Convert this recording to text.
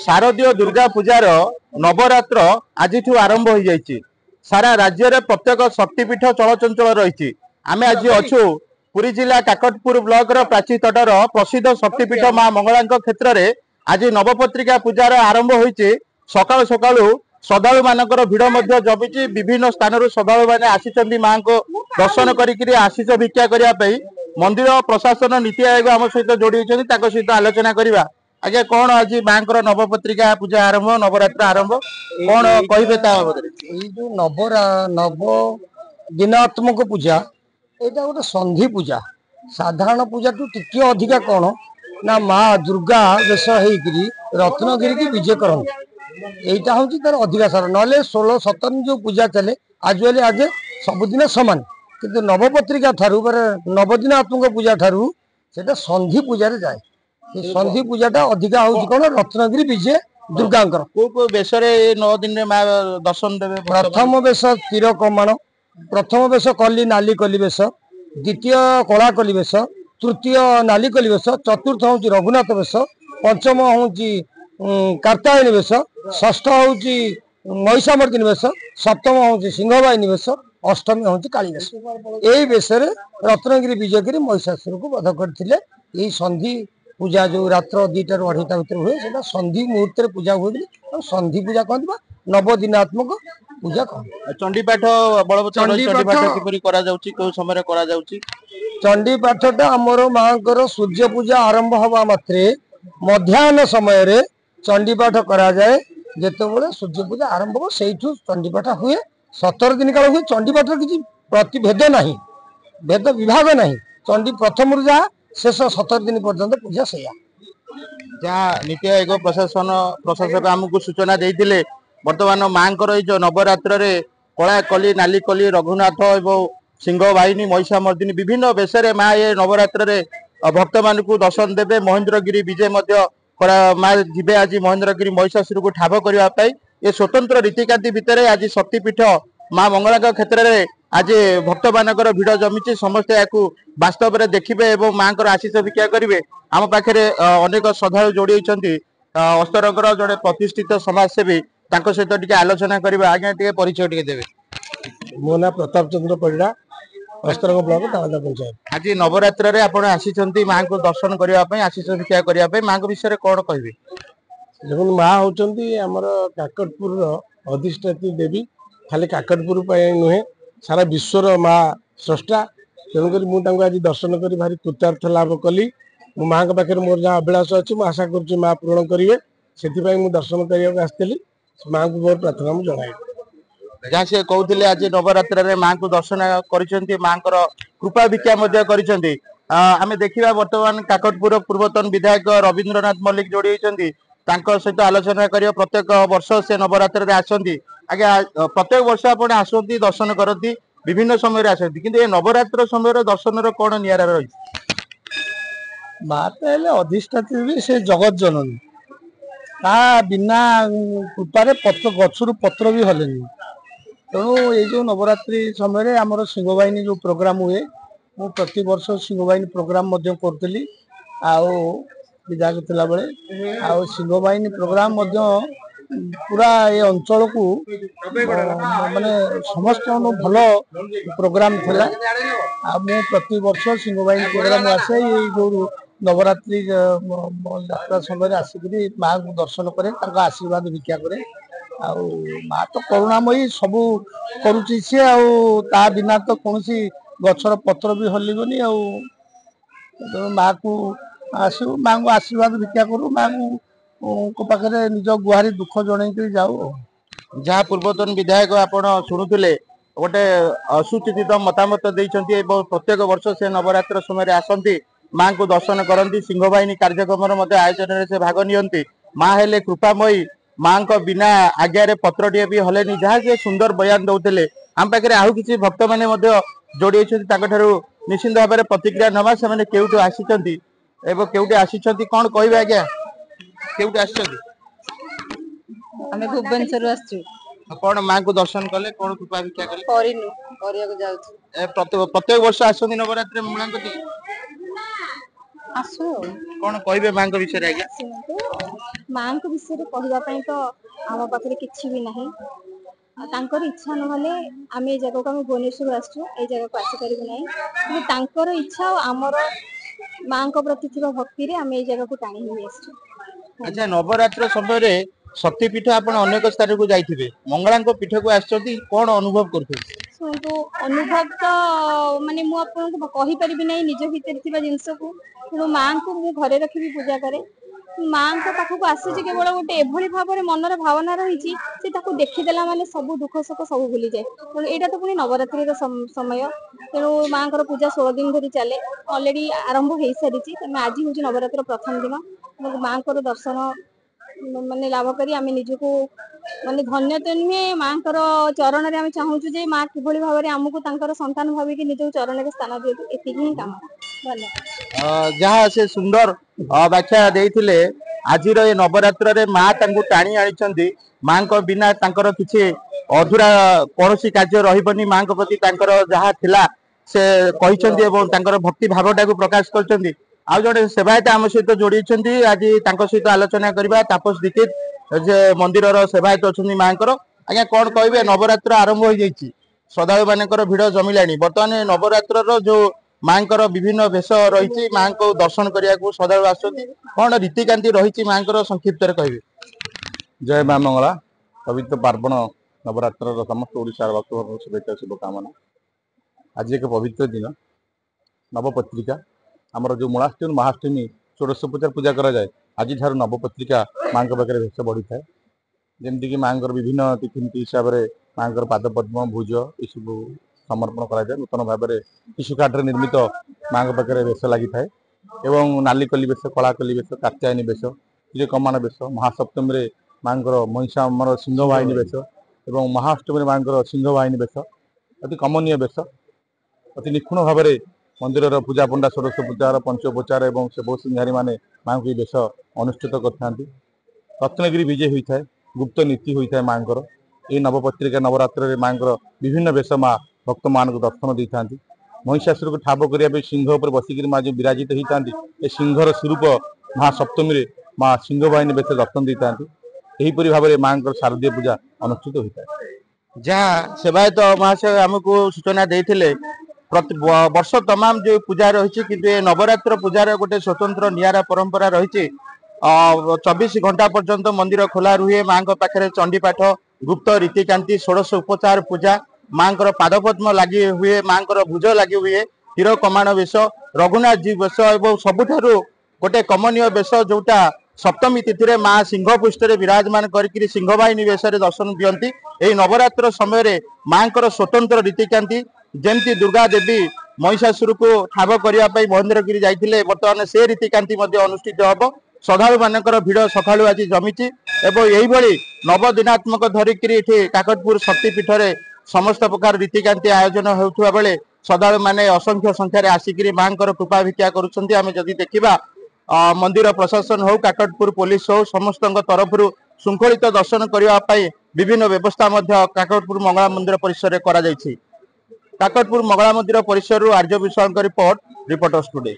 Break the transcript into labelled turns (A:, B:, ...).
A: शारदीय दुर्गा पूजार नवरात्र आज आरंभ हो जाइए। सारा राज्य में प्रत्येक शक्तिपीठ चलचंचल रही। आम आज अच्छु पुरी जिला काकटपुर ब्लॉक प्राची तटर प्रसिद्ध शक्तिपीठ माँ मंगला क्षेत्र में आज नवपत्रिका पूजार आरंभ होती। सकाल सकाल श्रद्धालु मानकर भिड़ जमी विभिन्न स्थान श्रद्धालु मैंने आसी माँ को दर्शन कर आशीष भिक्षा करने मंदिर प्रशासन नीति आयोग आम सहित जोड़ी सहित आलोचना करवा। आज्ञा कौन आज माँ नवपत्रिका पूजा आरंभ नवरात्र आरंभ कौन कहे
B: जो नव दिनात्मक पूजा यहाँ गोटे संधि पूजा साधारण पूजा टू टिके अधिका कौन ना माँ दुर्गा वेश रत्नगिरी की विजय करती यहाँ हूँ तार अधिका सार ना 16-17 जो पूजा चले आज आज सबुदिन सामान किंतु नवपत्रिका ठारू नवदिनात्मक पूजा ठारू से संधि पूजा जाए। संधि पूजाटा अधिका हूँ कौन रत्नगिरी विजय दुर्गा
A: को बेश 9 दिन माँ दर्शन देवे।
B: प्रथम बेश तीर कमाण प्रथम बेश कली नाली कली बेश द्वितीय कला कली बेश तृतीय नाली कली बेश चतुर्थ हूँ रघुनाथ बेश पंचम हूँ कार्त्यायनी बेश षष्ठ हूँ महिषामर्दिनी बेश सप्तम हूँ सिंहवाहिनी बेश अष्टमी हूँ काली बेश। यही बेश रत्नगिरी विजय कर महिषासुर को वध करते। यही संधि पूजा जो रात्र 2टा ରୁ 2:30 भितर हुए से संधि मुहूर्त पूजा हुए संधि पूजा कहते नवदिनात्मक पूजा कहते।
A: चंडीपाठ
B: चंडीपाठटा आमर माँ सूर्य पूजा आरंभ हवा मात्रे मध्याह्न समय रे चंडीपाठ करा जाए। जेतेबेले सूर्य पूजा आरंभ हो सेठू चंडीपाठ हुए 17 दिन काल हुए। चंडीपाठ किसी प्रतिभेद नहीं भेद विभाग नहीं चंडी प्रथम रू जहाँ शेष 17 दिन पर्यंत पूजा से
A: जहाँ नीति आयोग प्रशासक आमको सूचना देते बर्तमान माँ जो नवरात्र कला कली नाली कली रघुनाथ एवं सिंह वाहिनी महिषामर्दिनी विभिन्न बेश माँ ये नवरात्र भक्त मान को दर्शन देवे। महेंद्रगिरी विजय माँ जीवे आज महेंद्रगिरी महिषासुर को ठाब करने ये स्वतंत्र रीतिकांति भितर आज शक्तिपीठ माँ मंगला क्षेत्र में आज भक्त मानकर भिड़ जमी समस्ते या वास्तव में देखिए और माँ आशीष भिक्षा करेंगे। आम पाखे अनेक श्रद्धालु जोड़ी अस्तरंगर जड़े प्रतिष्ठित समाजसेवी सहित टे आलोचना करवा। आज्ञा टे परिचय टे देवे।
B: मो ना प्रताप चंद्र परिड़ा अस्तरंग ब्लॉक तालदा पंचायत।
A: आज नवरात्र रे आपण आसी माँ को दर्शन करने आशीष भिक्षा करने माँ विषय कौन कहे।
B: देखो माँ होती आमर काकटपुर अधिष्ठात्री देवी खाली काकटपुर नुहे सारा विश्वर माँ स्रष्टा तेणुक मुझे आज दर्शन कर भारी कृतार्थ लाभ कली। मो माँ पाखे मोर जहाँ अभिलाष अच्छी मुझे आशा कर माँ पूरण करेंगे से दर्शन करने आसती माँ को मोर प्रार्थना मुझे जनाई।
A: जहाँ से कहते आज नवरात्र माँ को दर्शन कर माँ कृपा भिक्षा आम देखा बर्तमान काकटपुर पूर्वतन विधायक रवींद्रनाथ मल्लिक जोड़ी सहित आलोचना कर प्रत्येक वर्ष से नवरात्र आसती। आज्ञा प्रत्येक वर्ष आप आसती दर्शन करती विभिन्न समय आसती कि नवरात्र समय दर्शन कौन निरा रही।
B: माँ तो अधिष्ठात्री से जगत जननी ता बिना कृपारे गचर पत्र भी हलेनी तेणु ये जो नवरात्रि समय आमर सिंहवाहिनी जो प्रोग्राम हुए मु प्रति वर्ष सिंहवाहिनी प्रोग्राम करी विधायक थिला बेले आ सिंहवाहिनी प्रोग्राम पूरा ये अंचल को माने समस्त भल प्रोग्राम थिला आ मु प्रति वर्ष सिंहवाहिनी प्रोग्राम आसे ये जो नवरात्रि यात्रा समय आसिक माँ को दर्शन करे आशीर्वाद भिक्षा करे आ माँ तो करुणामयी सबू करुच्ची सी आ बिना तो कौन सी गचर पत्र भी हलबनी माँ को आसू माँ को आशीर्वाद भिक्षा करूँ माँ को पाखे निज गुहारी दुख जन जाऊ।
A: जहाँ पूर्वतन विधायक आप शुणुले गोटे सुचित मतामत देते प्रत्येक वर्ष से नवरात्र समय आसती माँ को दर्शन करती सिंहवाहिनी कार्यक्रम आयोजन से भाग नि माँ हेले कृपामयी माँ को बिना आज्ञा पत्र टे भी हलेनी जहाँ से सुंदर बयान दौले आम पाखे आउ कि भक्त मैंने जोड़ी निश्चिंत भाव में प्रतिक्रिया नवा से केउठू आसी केउठे आसी कौन कहे आज्ञा केउठे आसी
C: आमे भुवनेश्वर आसछु
A: कौन माँ को दर्शन कले कौन कृपा भिक्षा कले प्रत्येक वर्ष आसती नवरात्र माँ
C: आसो
A: कौन कहे माँ विषय आज्ञा।
D: ମାଙ୍କ ବିଷୟରେ କହିବା ପାଇଁ ତ ଆମ ପାଖରେ କିଛି ବି ନାହିଁ। ତାଙ୍କର ଇଚ୍ଛା ନହେଲେ ଆମେ ଏଇ ଜାଗାକୁ ଆମେ ଭୁବନେଶ୍ୱରରୁ ଆସିଛୁ, ଏଇ ଜାଗାକୁ ଆସିପାରିବୁ ନାହିଁ। କିନ୍ତୁ ତାଙ୍କର ଇଚ୍ଛା ଆଉ ଆମର ମାଙ୍କ ପ୍ରତି ଥିବା ଭକ୍ତିରେ ଆମେ ଏଇ ଜାଗାକୁ ଟାଣି ହୋଇ ଆସିଛୁ।
A: ଆଚ୍ଛା, ନବରାତ୍ର ସମୟରେ ଶକ୍ତିପୀଠ ଆପଣ ଅନେକ ସ୍ଥାନକୁ ଯାଇଥିବେ, ମଙ୍ଗଳାଙ୍କ ପୀଠକୁ ଆସିଛନ୍ତି, କଣ ଅନୁଭବ କରୁଛନ୍ତି?
D: ଶୁଣନ୍ତୁ, ଅନୁଭବ ତ ମାନେ ମୁଁ ଆପଣଙ୍କୁ କହିପାରିବି ନାହିଁ ନିଜ ଭିତରେ ଥିବା ଜିନିଷକୁ। ତେଣୁ ମାଙ୍କୁ ମୁଁ ଘରେ ରଖିବି ପୂଜା କରେ। ମାଙ୍କ ପାଖକୁ ଆସିଛି କେବଳ ଗୋଟେ ଏଭଳି ଭାବରେ ମନର ଭାବନା ରହିଛି ଯେ ତାକୁ ଦେଖିଦେଲା ମାନେ ସବୁ ଦୁଃଖ ସୁଖ ସବୁ ଭୁଲିଯାଏ। ତେଣୁ ଏଇଟା ତ ପୁଣି ନବରାତ୍ରିର ସମୟ। ତେଣୁ ମାଙ୍କର ପୂଜା 16 ଦିନ ଧରି ଚାଲେ, ଅଲରେଡି ଆରମ୍ଭ ହେଇସାରିଛି। ତେଣୁ ଆଜି ହଉଛି ନବରାତ୍ର ପ୍ରଥମ ଦିନ। ମାଙ୍କର ଦର୍ଶନ ମାନେ ଲାଭ କରି ଆମେ ନିଜକୁ ମାନେ ଧନ୍ୟ ତ ନୁହେଁ, ମାଙ୍କର ଚରଣରେ ଆମେ ଚାହୁଁଛୁ ଯେ ମା କିଭଳି ଭାବରେ ଆମକୁ ତାଙ୍କର ସନ୍ତାନ ଭାବିକି ନିଜ ଚରଣରେ ସ୍ଥାନ ଦିଅନ୍ତୁ, ଏତିକି ହିଁ କାମନା। ଧନ୍ୟବାଦ।
A: ଯାହା ସେ ସୁନ୍ଦର ବ୍ୟାଖ୍ୟା ଦେଇଥିଲେ, ଆଜିର ଏ ନବରାତ୍ରରେ ମା ତାଙ୍କୁ ଟାଣି ଆଣିଛନ୍ତି। ମାଙ୍କ ବିନା ତାଙ୍କର କିଛି ଅଧୁରା କୌଣସି କାର୍ଯ୍ୟ ରହିବନି। ମାଙ୍କ ପ୍ରତି ତାଙ୍କର ଯାହା ଥିଲା ସେ କହିଛନ୍ତି ଏବଂ ତାଙ୍କର ଭକ୍ତି ଭାବଟାକୁ ପ୍ରକାଶ କରିଛନ୍ତି। ଆଉ ଜଣେ ସେବାୟତ ଆମ ସହିତ ଯୋଡିଛନ୍ତି, ଆଜି ତାଙ୍କ ସହିତ ଆଲୋଚନା କରିବା। ତାପସ ଦୀକ୍ଷିତ ଯେ ମନ୍ଦିରର ସେବାୟତ ଅଛନ୍ତି ମାଙ୍କର। ଆଜ୍ଞା, କଣ କହିବେ? ନବରାତ୍ର ଆରମ୍ଭ ହୋଇଯାଇଛି, ଶ୍ରଦ୍ଧାଳୁ ମାନଙ୍କର ଭିଡ ଜମିଲାଣି। ବର୍ତ୍ତମାନ ନବରାତ୍ରର ଯୋଉ ମାଙ୍କର ବିଭିନ୍ନ ବେଶ ରହିଛି, ମାଙ୍କୁ ଦର୍ଶନ କରିବାକୁ ଶ୍ରଦ୍ଧାଳୁ ଆସୁଛନ୍ତି, କଣ ରୀତିକାନ୍ତି ରହିଛି ମାଙ୍କର ସଂକ୍ଷିପ୍ତରେ କହିବେ?
E: ଜୟ ମା ମଙ୍ଗଳା। ପବିତ୍ର ପାର୍ବଣ ନବରାତ୍ରର ସମସ୍ତ ଓଡ଼ିଶାର ଭକ୍ତମାନଙ୍କୁ ଶୁଭେଚ୍ଛା ଶୁଭକାମନା। ଆଜି ଏକ ପବିତ୍ର ଦିନ, ନବପତ୍ରିକା। ଆମର ଯେଉଁ ମୂଳାଷ୍ଟମୀ ମହାଷ୍ଟମୀ ଷୋଡ଼ଶୋପଚାର ପୂଜା କରାଯାଏ, ଆଜିଠାରୁ ନବପତ୍ରିକା ମାଙ୍କ ପାଖରେ ବେଶ ବଢ଼ିଥାଏ। ଯେମିତିକି ମାଙ୍କର ବିଭିନ୍ନ ତିଥିନୀତି ହିସାବରେ ମାଙ୍କର ପାଦପଦ୍ମ ଭୁଜ ଏସବୁ ସମର୍ପଣ କରାଯାଏ। ନୂତନ ଭାବରେ ଟିସୁ କାଠରେ ନିର୍ମିତ ମାଙ୍କ ପାଖରେ ବେଶ ଲାଗିଥାଏ ଏବଂ ନାଲି କଲି ବେଶ, କଳା କଲି ବେଶ, କାତ୍ୟାୟନୀ ବେଶ, କମାନ ବେଶ, ମହାସପ୍ତମୀରେ ମାଙ୍କର ମହିଷାମର ସିଂହ ବାହିନୀ ବେଶ ଏବଂ ମହାଅଷ୍ଟମୀରେ ମାଙ୍କର ସିଂହ ବାହିନୀ ବେଶ, ଅତି କମନୀୟ ବେଶ। ଅତି ନିଖୁଣ ଭାବରେ ମନ୍ଦିରର ପୂଜା ପଣ୍ଡା ଷୋଡ଼ଶୋପଚାର, ପଞ୍ଚୋପଚାର ଏବଂ ସେବକ ସିଂହାରୀ ମାନେ ମାଙ୍କୁ ଏହି ବେଶ ଅନୁଷ୍ଠିତ କରିଥାନ୍ତି। ରତ୍ନଗିରି ବିଜେ ହୋଇଥାଏ, ଗୁପ୍ତ ନୀତି ହୋଇଥାଏ ମାଙ୍କର। ଏହି ନବପତ୍ରିକା ନବରାତ୍ରରେ ମାଙ୍କର ବିଭିନ୍ନ ବେଶ ମା ଭକ୍ତମାନଙ୍କୁ ଦର୍ଶନ ଦେଇଥାନ୍ତି। ମହିଷାସୁରକୁ ଠାବ କରିବା ପାଇଁ ସିଂହ ଉପରେ ବସିକିରି ମା ଯେଉଁ ବିରାଜିତ ହେଇଥାନ୍ତି, ଏ ସିଂହର ସ୍ୱରୂପ ମହାସପ୍ତମୀରେ ମା ସିଂହ ବାହିନୀ ବେଶ ଦର୍ଶନ ଦେଇଥାନ୍ତି। ଏହିପରି ଭାବରେ ମାଙ୍କର ଶାରଦୀୟ ପୂଜା ଅନୁଷ୍ଠିତ ହୋଇଥାଏ।
A: ଯାହା ସେବାୟତ ମହାଶୟ ଆମକୁ ସୂଚନା ଦେଇଥିଲେ, ପ୍ରତି ବର୍ଷ ତମାମ ଯୋଉ ପୂଜା ରହିଛି, କିନ୍ତୁ ଏ ନବରାତ୍ର ପୂଜାର ଗୋଟେ ସ୍ୱତନ୍ତ୍ର ନିଆରା ପରମ୍ପରା ରହିଛି। 24 ଘଣ୍ଟା ପର୍ଯ୍ୟନ୍ତ ମନ୍ଦିର ଖୋଲା ରୁହେ। ମାଙ୍କ ପାଖରେ ଚଣ୍ଡିପାଠ, ଗୁପ୍ତ ରୀତିକାନ୍ତି, ଷୋଡ଼ଶ ଉପଚାର ପୂଜା, ମାଙ୍କର ପାଦପଦ୍ମ ଲାଗି ହୁଏ, ମାଙ୍କର ଭୁଜ ଲାଗି ହୁଏ, ତୀର କମାଣ ବେଶ, ରଘୁନାଥ ଜୀ ବେଶ ଏବଂ ସବୁଠାରୁ ଗୋଟେ କମନୀୟ ବେଶ ଯୋଉଟା ସପ୍ତମୀ ତିଥିରେ ମା ସିଂହ ପୃଷ୍ଠରେ ବିରାଜମାନ କରିକି ସିଂହ ବାହିନୀ ବେଶରେ ଦର୍ଶନ ଦିଅନ୍ତି। ଏହି ନବରାତ୍ର ସମୟରେ ମାଙ୍କର ସ୍ୱତନ୍ତ୍ର ରୀତିକାନ୍ତି, ଯେମିତି ଦୁର୍ଗା ଦେବୀ ମହିଷାସୁରକୁ ଠାବ କରିବା ପାଇଁ ମହେନ୍ଦ୍ରଗିରି ଯାଇଥିଲେ, ବର୍ତ୍ତମାନ ସେ ରୀତିକାନ୍ତି ମଧ୍ୟ ଅନୁଷ୍ଠିତ ହବ। ଶ୍ରଦ୍ଧାଳୁ ମାନଙ୍କର ଭିଡ ସକାଳୁ ଆଜି ଜମିଛି ଏବଂ ଏଇଭଳି ନବଦିନାତ୍ମକ ଧରିକିରି ଏଠି କାକଟପୁର ଶକ୍ତିପୀଠରେ ସମସ୍ତ ପ୍ରକାର ରୀତିକାନ୍ତି ଆୟୋଜନ ହେଉଥିବା ବେଳେ ଶ୍ରଦ୍ଧାଳୁ ମାନେ ଅସଂଖ୍ୟ ସଂଖ୍ୟାରେ ଆସିକିରି ମାଙ୍କର କୃପା ଭିକ୍ଷା କରୁଛନ୍ତି। ଆମେ ଯଦି ଦେଖିବା, ମନ୍ଦିର ପ୍ରଶାସନ ହଉ, କାକଟପୁର ପୋଲିସ ହଉ, ସମସ୍ତଙ୍କ ତରଫରୁ ଶୃଙ୍ଖଳିତ ଦର୍ଶନ କରିବା ପାଇଁ ବିଭିନ୍ନ ବ୍ୟବସ୍ଥା ମଧ୍ୟ କାକଟପୁର ମଙ୍ଗଳା ମନ୍ଦିର ପରିସରରେ କରାଯାଇଛି। କାକଟପୁର ମଙ୍ଗଳା ମନ୍ଦିର ପରିସରରୁ ଆର୍ଯ୍ୟ ବିଶ୍ୱାଳଙ୍କ ରିପୋର୍ଟ, ରିପୋର୍ଟର୍ସ ଟୁଡେ।